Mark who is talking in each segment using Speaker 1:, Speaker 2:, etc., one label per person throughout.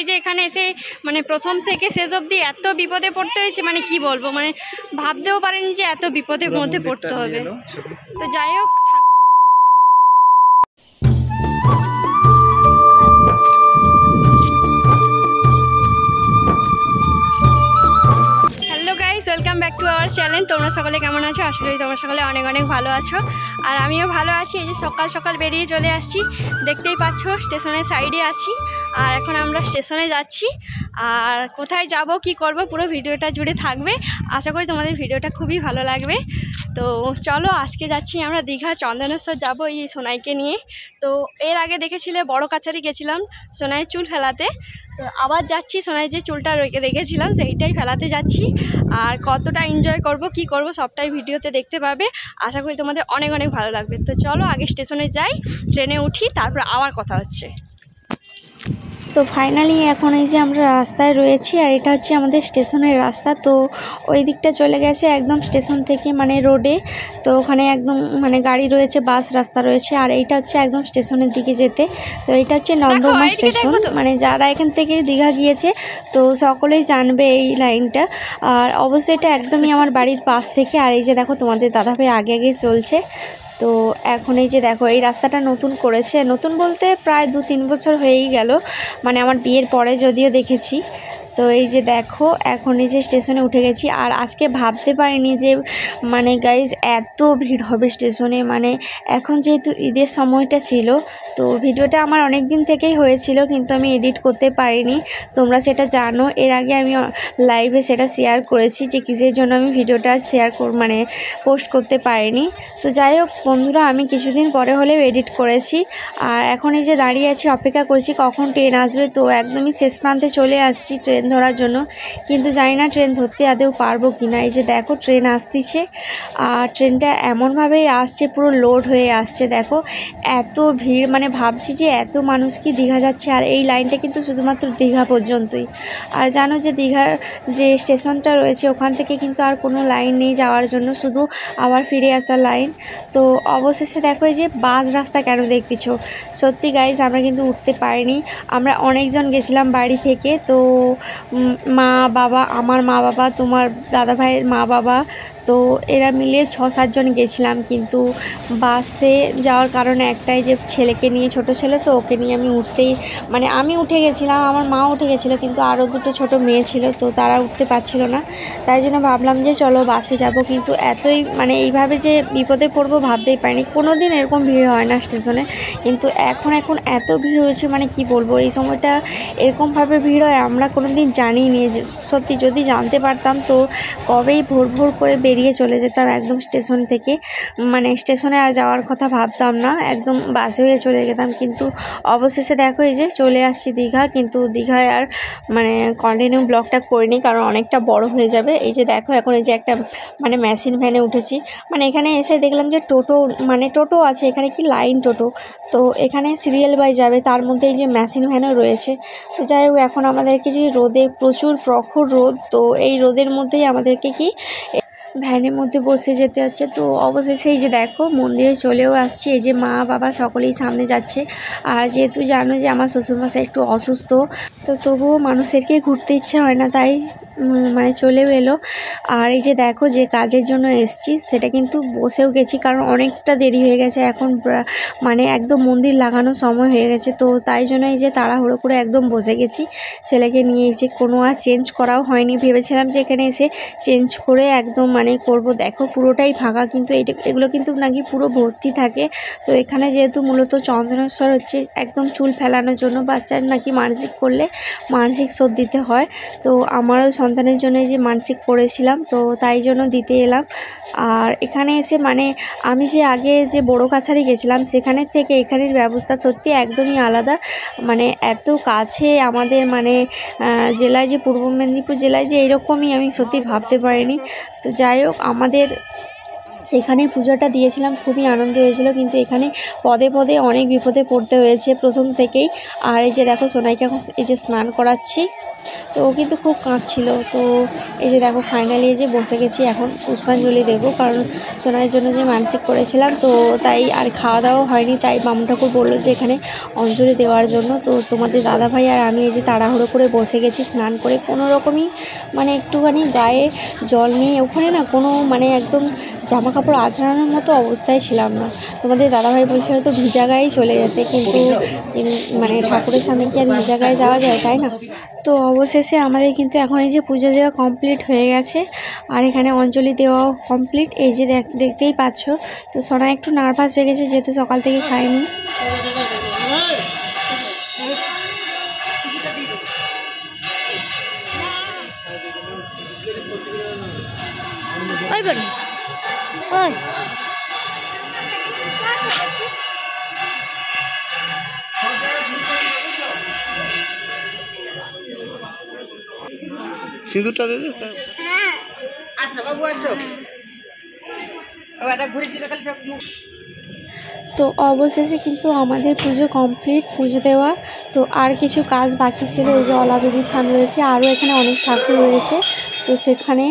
Speaker 1: এই যে এখানে এসে মানে প্রথম থেকে শেষ অবধি এত বিপদে পড়তে হয়েছে, মানে কি বলবো, মানে ভাবতেও পারেনি যে এত বিপদের মধ্যে পড়তে হবে। তো যাই হোক, hello guys, welcome back to our channel. তোমরা সকলে কেমন আছো? আশা করি তোমরা সকলে অনেক অনেক ভালো আছো, আর আমিও ভালো আছি। এই যে সকাল সকাল বেরিয়ে চলে আসছি, দেখতেই পাচ্ছ স্টেশনের সাইডে আছি, আর এখন আমরা স্টেশনে যাচ্ছি। আর কোথায় যাব কি করব পুরো ভিডিওটা জুড়ে থাকবে, আশা করি তোমাদের ভিডিওটা খুবই ভালো লাগবে। তো চলো, আজকে যাচ্ছি আমরা দীঘা চন্দনেশ্বর যাব এই সোনাইকে নিয়ে। তো এর আগে দেখেছিলে বড় কাছারি গেছিলাম সোনাইয়ের চুল ফেলাতে, তো আবার যাচ্ছি সোনাই যে চুলটা রেখেছিলাম সেইটাই ফেলাতে যাচ্ছি। আর কতটা এনজয় করব কি করব সবটাই ভিডিওতে দেখতে পাবে, আশা করি তোমাদের অনেক অনেক ভালো লাগবে। তো চলো আগে স্টেশনে যাই, ট্রেনে উঠি, তারপর আবার কথা হচ্ছে। তো ফাইনালি এখন এই যে আমরা রাস্তায় রয়েছি, আর এটা হচ্ছে আমাদের স্টেশনের রাস্তা। তো ওই দিকটা চলে গেছে একদম স্টেশন থেকে মানে রোডে, তো ওখানে একদম মানে গাড়ি রয়েছে, বাস রাস্তা রয়েছে। আর এইটা হচ্ছে একদম স্টেশনের দিকে যেতে। তো এটা হচ্ছে নন্দমা স্টেশন, মানে যারা এখান থেকে দীঘা গিয়েছে তো সকলেই জানবে এই লাইনটা। আর অবশ্যই এটা একদমই আমার বাড়ির পাশ থেকে। আর এই যে দেখো তোমাদের দাদাভাই আগে আগে চলছে। তো এখন এই যে দেখো এই রাস্তাটা নতুন করেছে, নতুন বলতে প্রায় 2-3 বছর হয়েই গেল, মানে আমার বিয়ের পরে যদিও দেখেছি। তো এই যে দেখো এখন এই যে স্টেশনে উঠে গেছি। আর আজকে ভাবতে পারিনি যে মানে গাইজ এত ভিড় হবে স্টেশনে। মানে এখন যেহেতু ঈদের সময়টা ছিল, তো ভিডিওটা আমার অনেক দিন থেকেই হয়েছিল, কিন্তু আমি এডিট করতে পারিনি, তোমরা সেটা জানো। এর আগে আমি লাইভে সেটা শেয়ার করেছি যে কিসের জন্য আমি ভিডিওটা মানে পোস্ট করতে পারিনি। তো যাই হোক বন্ধুরা, আমি কিছুদিন পরে হলেও এডিট করেছি। আর এখন এই যে দাঁড়িয়ে আছি, অপেক্ষা করছি কখন ট্রেন আসবে। তো একদমই শেষ প্রান্তে চলে আসছি ট্রেন ধরার জন্য, কিন্তু জানি না ট্রেন ধরতে আদৌ পারবো কি না। এই যে দেখো ট্রেন আসতেছে, আর ট্রেনটা এমনভাবেই আসছে, পুরো লোড হয়ে আসছে। দেখো এত ভিড়, মানে ভাবছি যে এত মানুষ কি দীঘা যাচ্ছে। আর এই লাইনটা কিন্তু শুধুমাত্র দীঘা পর্যন্তই। আর জানো যে দীঘার যে স্টেশনটা রয়েছে ওখান থেকে কিন্তু আর কোনো লাইন নেই যাওয়ার জন্য, শুধু আবার ফিরে আসার লাইন। তো অবশেষে দেখো এই যে বাস রাস্তা কেন দেখতেছ, সত্যি গাইজ আমরা কিন্তু উঠতে পারিনি। আমরা অনেকজন গেছিলাম বাড়ি থেকে, তো মা বাবা, আমার মা বাবা, তোমার দাদা ভাইয়ের মা বাবা, তো এরা মিলে 6-7 জন গেছিলাম। কিন্তু বাসে যাওয়ার কারণে একটাই যে ছেলেকে নিয়ে, ছোট ছেলে, তো ওকে নিয়ে আমি উঠে গেছিলাম, আমার মা উঠে গেছিলো, কিন্তু আরও 2 ছোট মেয়ে ছিল, তো তারা উঠতে পারছিল না। তাই জন্য ভাবলাম যে চলো বাসে যাব। কিন্তু এতই মানে এইভাবে যে বিপদে পড়বো ভাবতেই পারিনি। কোনো দিন এরকম ভিড় হয় না স্টেশনে, কিন্তু এখন এত ভিড় হয়েছে, মানে কি বলবো, এই সময়টা এরকমভাবে ভিড় হয় আমরা কোনো দিন জানিনি। সত্যি যদি জানতে পারতাম তো কবেই ভোর ভোর করে বেরিয়ে চলে যেতাম একদম স্টেশন থেকে। মানে স্টেশনে আর যাওয়ার কথা ভাবতাম না, একদম বাসে হয়ে চলে যেতাম। কিন্তু অবশেষে দেখো এই যে চলে আসছি দীঘা। কিন্তু দীঘায় আর মানে কন্টিনিউ ব্লগটা করিনি, কারণ অনেকটা বড় হয়ে যাবে। এই যে দেখো এখন এই যে একটা মানে মেশিন ভ্যানে উঠেছি। মানে এখানে এসে দেখলাম যে টোটো আছে এখানে, কি লাইন টোটো। তো এখানে সিরিয়াল বাই যাবে, তার মধ্যে এই যে মেশিন ভ্যানও রয়েছে। তো যাই হোক এখন আমাদেরকে যে রোদে, প্রচুর প্রখর রোদ, তো এই রোদের মধ্যেই আমাদেরকে কি ভ্যানের মধ্যে বসে যেতে হচ্ছে। তো অবশেষে এই যে দেখো মন্দিরে চলেও আসছি। এই যে মা বাবা সকলেই সামনে যাচ্ছে। আর যেহেতু জানো যে আমার শ্বশুরমশাই একটু অসুস্থ, তো তবুও মানুষেরকে ঘুরতে ইচ্ছে হয় না, তাই মানে চলেও এলো। আর এই যে দেখো যে কাজের জন্য এসছি সেটা কিন্তু বসেও গেছি, কারণ অনেকটা দেরি হয়ে গেছে, এখন মানে একদম মন্দির লাগানোর সময় হয়ে গেছে। তো তাই জন্য এই যে তাড়াহুড়ো করে একদম বসে গেছি ছেলেকে নিয়ে। এই যে কোনো আর চেঞ্জ করাও হয়নি, ভেবেছিলাম যে এখানে এসে চেঞ্জ করে একদম মানে করব। দেখো পুরোটাই ফাঁকা, কিন্তু এগুলো কিন্তু নাকি পুরো ভর্তি থাকে। তো এখানে যেহেতু মূলত চন্দনেশ্বর হচ্ছে একদম চুল ফেলানোর জন্য, বাচ্চার নাকি মানসিক করলে মানসিক শোধ দিতে হয়। তো আমারও সন্তানের জন্য যে মানসিক করেছিলাম, তো তাই জন্য দিতে এলাম। আর এখানে এসে মানে আমি যে আগে যে বড় কাছারি গেছিলাম সেখানের থেকে এখানের ব্যবস্থা সত্যি একদমই আলাদা। মানে এত কাছে আমাদের মানে জেলায়, যে পূর্ব মেদিনীপুর জেলায় যে এরকমই আমি সত্যি ভাবতে পারিনি। তো যাই হোক আমাদের
Speaker 2: সেখানে পুজোটা দিয়েছিলাম, খুবই আনন্দ হয়েছিল। কিন্তু এখানে পদে পদে অনেক বিপদে পড়তে হয়েছে প্রথম থেকেই। আর এই যে দেখো সোনাইকে এখন এই যে স্নান করাচ্ছি, তো ও কিন্তু খুব কাঁদছিল। তো এই যে দেখো ফাইনালি এই যে বসে গেছি, এখন পুষ্পাঞ্জলি দেবো, কারণ সোনাইয়ের জন্য যে মানসিক করেছিলাম, তো তাই আর খাওয়া দাওয়া হয়নি। তাই বামুন ঠাকুর বললো যে এখানে অঞ্জলি দেওয়ার জন্য। তো তোমাদের দাদাভাই আর আমি এই যে তাড়াহুড়ো করে বসে গেছি স্নান করে, কোনো রকমই মানে একটুখানি গায়ে জল নিয়ে, ওখানে না কোনো মানে একদম জামা কাপড় আঁচড়ানোর মতো অবস্থায় ছিলাম না। তোমাদের দাদাভাই বলছে হয়তো ভিজা গায়েই চলে যেতে, কিন্তু মানে ঠাকুরের সামনে কি আর ভিজা গায়ে যাওয়া যায়, তাই না? তো অবশেষে আমাদের কিন্তু এখন এই যে পুজো দেওয়া কমপ্লিট হয়ে গেছে, আর এখানে অঞ্জলি দেওয়াও কমপ্লিট। এই যে দেখতেই পাচ্ছ। তো সোনা একটু নার্ভাস হয়ে গেছে, যেহেতু সকাল থেকে খায়নি।
Speaker 3: সিঁদুরটা দে দে। আসো বাবু আসো। এটা ঘুরে দিলে খালি সব।
Speaker 2: তো অবশেষে কিন্তু আমাদের পুজো কমপ্লিট, পুজো দেওয়া। তো আর কিছু কাজ বাকি ছিল, এই যে অলাবেদির থান রয়েছে, আরও এখানে অনেক ঠাকুর রয়েছে। তো সেখানে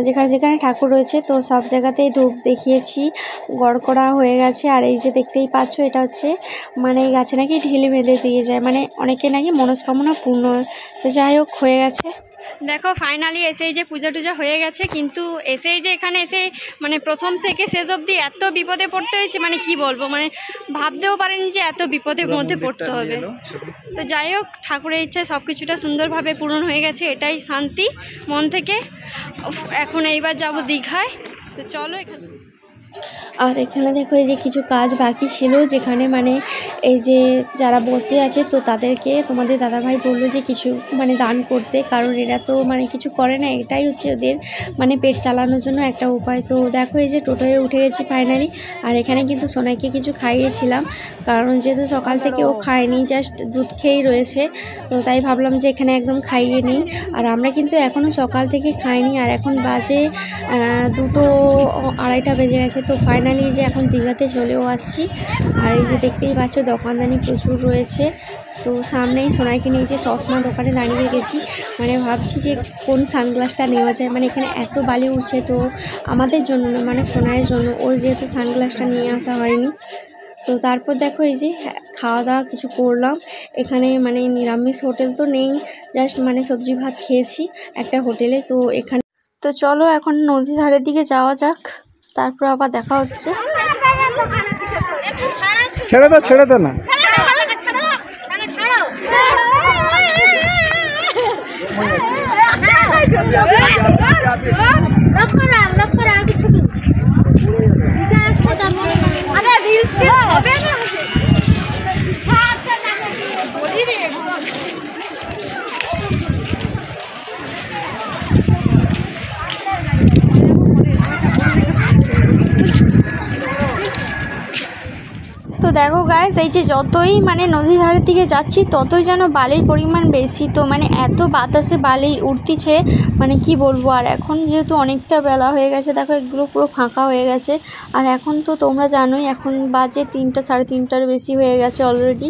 Speaker 2: যেখানে যেখানে ঠাকুর রয়েছে, তো সব জায়গাতেই ধূপ দেখিয়েছি, গড় করা হয়ে গেছে। আর এই যে দেখতেই পাচ্ছ, এটা হচ্ছে মানে এই গাছে নাকি ঢিলে বেঁধে দিয়ে যায়, মানে অনেকে নাকি মনস্কামনা পূর্ণ হয়। তো যাই হোক হয়ে গেছে।
Speaker 1: দেখো ফাইনালি এসেই যে পূজা টুজা হয়ে গেছে, কিন্তু এসেই যে এখানে এসে মানে প্রথম থেকে শেষ অবধি এত বিপদে পড়তে হয়েছে, মানে কি বলবো, মানে ভাবতেও পারেনি যে এত বিপদের মধ্যে পড়তে হবে। তো যাই হোক ঠাকুরের ইচ্ছায় সব কিছুটা সুন্দরভাবে পূরণ হয়ে গেছে, এটাই শান্তি মন থেকে। এখন এইবার যাব দীঘায়, তো চলো এখানে।
Speaker 2: আর এখানে দেখো এই যে কিছু কাজ বাকি ছিল, যেখানে মানে এই যে যারা বসে আছে, তো তাদেরকে তোমাদের দাদাভাই বললো যে কিছু মানে দান করতে, কারণ এরা তো মানে কিছু করে না, এটাই হচ্ছে ওদের মানে পেট চালানোর জন্য একটা উপায়। তো দেখো এই যে টোটোয় উঠে গেছি ফাইনালি। আর এখানে কিন্তু সোনাইকে কিছু খাইয়েছিলাম, কারণ যেহেতু সকাল থেকে ও খায়নি, জাস্ট দুধ খেয়েই রয়েছে। তো তাই ভাবলাম যে এখানে একদম খাইয়ে নিই। আর আমরা কিন্তু এখনও সকাল থেকে খাইনি, আর এখন বাজে 2:30 বেজে গেছে। তো ফাইনালি যে এখন দীঘাতে চলেও আসছি। আর এই যে দেখতেই পাচ্ছ দোকানদানি প্রচুর রয়েছে। তো সামনেই সোনাইকে নিয়ে যে চশমা দোকানে দাঁড়িয়ে গেছি, মানে ভাবছি যে কোন সানগ্লাসটা নেওয়া যায়। মানে এখানে এত বালি উঠছে, তো আমাদের জন্য না, মানে সোনাইয়ের জন্য, ওর যেহেতু সানগ্লাসটা নিয়ে আসা হয়নি। তো তারপর দেখো এই যে খাওয়া দাওয়া কিছু করলাম এখানে, মানে নিরামিষ হোটেল তো নেই, জাস্ট মানে সবজি ভাত খেয়েছি একটা হোটেলে। তো এখানে তো চলো এখন নদী ধারের দিকে যাওয়া যাক, তারপর আবার দেখা হচ্ছে।
Speaker 3: ছেড়ে দাও না।
Speaker 2: তো দেখো গাইস, এই যে যতই মানে নদীর ধারের দিকে যাচ্ছি, ততই যেন বালির পরিমাণ বেশি। তো মানে এত বাতাসে বালি উঠতিছে, মানে কি বলবো। আর এখন যেহেতু অনেকটা বেলা হয়ে গেছে, দেখো এগুলো পুরো ফাঁকা হয়ে গেছে। আর এখন তো তোমরা জানোই এখন বাজে 3টা, 3:30 বেশি হয়ে গেছে অলরেডি।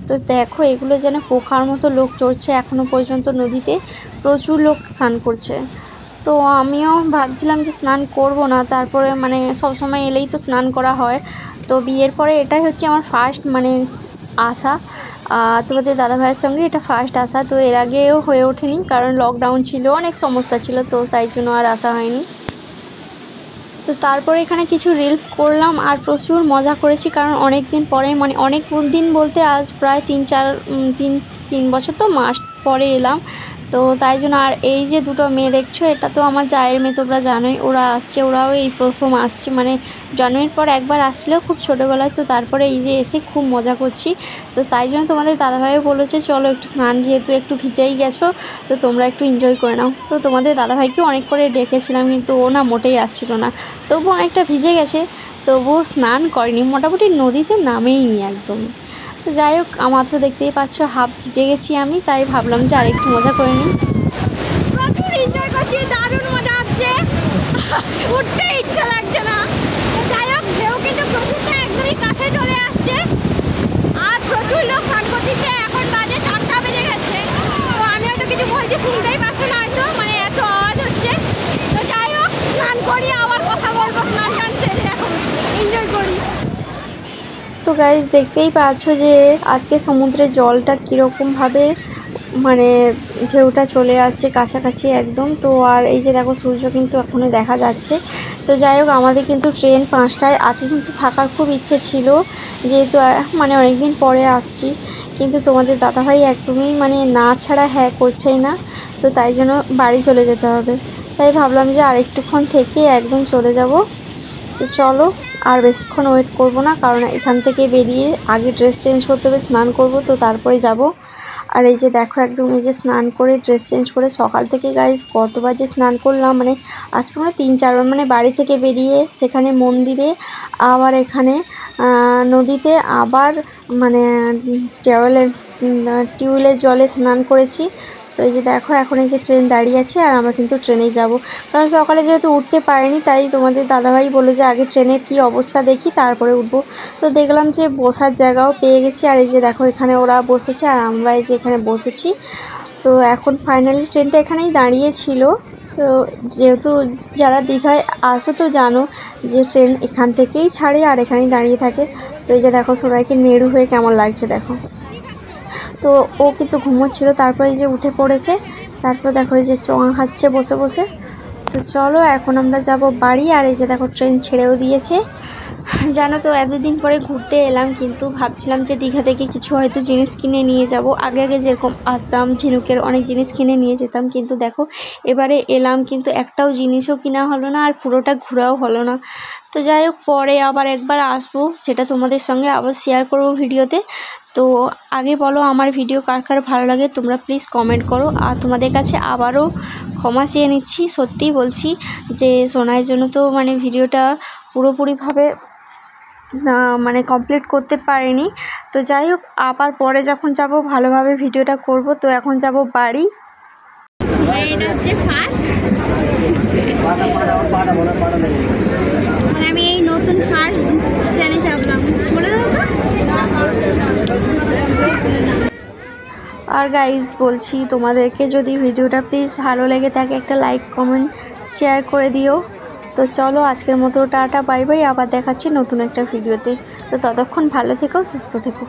Speaker 2: তো দেখো এগুলো যেন পোকার মতো লোক চড়ছে এখনও পর্যন্ত নদীতে, প্রচুর লোক স্নান করছে। তো আমিও ভাবছিলাম যে স্নান করব না, তারপরে মানে সব সময় এলেই তো স্নান করা হয়। তো বিয়ের পরে এটাই হচ্ছে আমার ফার্স্ট মানে আসা, তোমাদের দাদাভাইয়ের সঙ্গে এটা ফার্স্ট আসা। তো এর আগেও হয়ে ওঠেনি, কারণ লকডাউন ছিল, অনেক সমস্যা ছিল, তো তাই জন্য আর আসা হয়নি। তো তারপরে এখানে কিছু রিলস করলাম আর প্রচুর মজা করেছি, কারণ অনেক দিন পরে, মানে অনেক দিন বলতে আজ প্রায় 3 বছর তো মাস পরে এলাম। তো তাই জন্য। আর এই যে দুটো মেয়ে দেখছো, এটা তো আমার জায়ের মেয়ে, তোমরা জানোই, ওরা আসছে, ওরাও এই প্রথম আসছে, মানে জন্মের পর একবার আসছিল খুব ছোটোবেলায়। তো তারপরে এই যে এসে খুব মজা করছি। তো তাই জন্য তোমাদের দাদাভাইও বলেছে চলো একটু স্নান, যেহেতু একটু ভিজেই গেছো, তো তোমরা একটু এনজয় করে নাও। তো তোমাদের দাদাভাইকেও অনেক করে ডেকেছিলাম, কিন্তু ও না মোটেই আসছিল না। তবু অনেকটা ভিজে গেছে, তবুও স্নান করেনি, মোটামুটি নদীতে নামেইনি একদম। তো যাই হোক, আমার তো দেখতেই পাচ্ছ হাফ ভিজে গেছি আমি, তাই ভাবলাম যে আরেকটু মজা করে নিই।
Speaker 1: প্রচুর এনজয় করছি, দারুণ মজা হচ্ছে, উঠতে ইচ্ছা লাগছে না। প্রচুর লোক স্নান করতেছে, এখন বাজে 4টা বেজে গেছে। তো আমি হয়তো কিছু বলছি শুনতেই পাচ্ছ না হয়তো, মানে এত আওয়াজ হচ্ছে। তো যাই হোক, স্নান করি আবার কথা বলবো, স্নান টান সেরে এখন এনজয় করি।
Speaker 2: তো গাইজ দেখতেই পাচ্ছ যে আজকে সমুদ্রের জলটা কীরকমভাবে মানে ঢেউটা চলে আসছে কাছাকাছি একদম। তো আর এই যে দেখো সূর্য কিন্তু এখনও দেখা যাচ্ছে। তো যাই হোক, আমাদের কিন্তু ট্রেন 5টায় আজকে কিন্তু থাকার খুব ইচ্ছে ছিল, যেহেতু মানে অনেক দিন পরে আসছি, কিন্তু তোমাদের দাদাভাই একদমই মানে না ছাড়া হ্যাঁ করছেই না। তো তাই জন্য বাড়ি চলে যেতে হবে। তাই ভাবলাম যে আরেকটুক্ষণ থেকে একদম চলে যাব। তো চলো আর বেশিক্ষণ ওয়েট করব না, কারণ এখান থেকে বেরিয়ে আগে ড্রেস চেঞ্জ করতে হবে, স্নান করব, তো তারপরে যাব। আর এই যে দেখো একদম এই যে স্নান করে ড্রেস চেঞ্জ করে সকাল থেকে গাইজ কতবার যে স্নান করলাম, মানে আজকে মানে 3-4বার, মানে বাড়ি থেকে বেরিয়ে সেখানে মন্দিরে, আবার এখানে নদীতে, আবার মানে টিউবওয়েলের জলে স্নান করেছি। তো এই যে দেখো এখন এই যে ট্রেন দাঁড়িয়ে আছে আর আমরা কিন্তু ট্রেনেই যাব, কারণ সকালে যেহেতু উঠতে পারিনি, তাই তোমাদের দাদাভাই বললো যে আগে ট্রেনের কি অবস্থা দেখি তারপরে উঠবো। তো দেখলাম যে বসার জায়গাও পেয়ে গেছি, আর এই যে দেখো এখানে ওরা বসেছে আর আমরা এই যে এখানে বসেছি। তো এখন ফাইনালি ট্রেনটা এখানেই দাঁড়িয়েছিল। তো যেহেতু যারা দীঘায় আসো তো জানো যে ট্রেন এখান থেকেই ছাড়ে আর এখানেই দাঁড়িয়ে থাকে। তো এই যে দেখো সবাইকে নেড়ু হয়ে কেমন লাগছে দেখো। তো ও কিন্তু ঘুমোচ্ছিল, তারপরে এই যে উঠে পড়েছে, তারপর দেখো এই যে চোঙা খাচ্ছে বসে বসে। তো চলো এখন আমরা যাব বাড়ি। আর এই যে দেখো ট্রেন ছেড়েও দিয়েছে। জানো তো এতদিন পরে ঘুরতে এলাম, কিন্তু ভাবছিলাম যে দীঘা থেকে কিছু হয়তো জিনিস কিনে নিয়ে যাব। আগে আগে যেরকম আসতাম ঝিনুকের অনেক জিনিস কিনে নিয়ে যেতাম, কিন্তু দেখো এবারে এলাম কিন্তু একটাও জিনিসও কিনা হলো না আর পুরোটা ঘোরাও হলো না। তো যাই হোক, পরে আবার একবার আসবো, সেটা তোমাদের সঙ্গে আবার শেয়ার করবো ভিডিওতে। তো আগে বলো আমার ভিডিও কার কার ভালো লাগে তোমরা প্লিজ কমেন্ট করো। আর তোমাদের কাছে আবারও ক্ষমা চেয়ে নিচ্ছি, সত্যিই বলছি যে সোনাইয়ের জন্য তো মানে ভিডিওটা পুরোপুরিভাবে মানে কমপ্লিট করতে পারিনি। তো যাই হোক, আবার পরে যখন যাব ভালোভাবে ভিডিওটা করব। তো এখন যাব বাড়ি।
Speaker 1: এটা হচ্ছে ফার্স্ট, আমি এই নতুন ফার্স্ট ট্রেনে চাপলাম, বলে দেবো তো?
Speaker 2: আর গাইজ বলছি তোমাদেরকে, যদি ভিডিওটা প্লিজ ভালো লেগে থাকে একটা লাইক কমেন্ট শেয়ার করে দিও। তো চলো আজকের মতো টাটা বাই বাই, আবার দেখাচ্ছি নতুন একটা ভিডিওতে। তো ততক্ষণ ভালো থেকো, সুস্থ থেকো।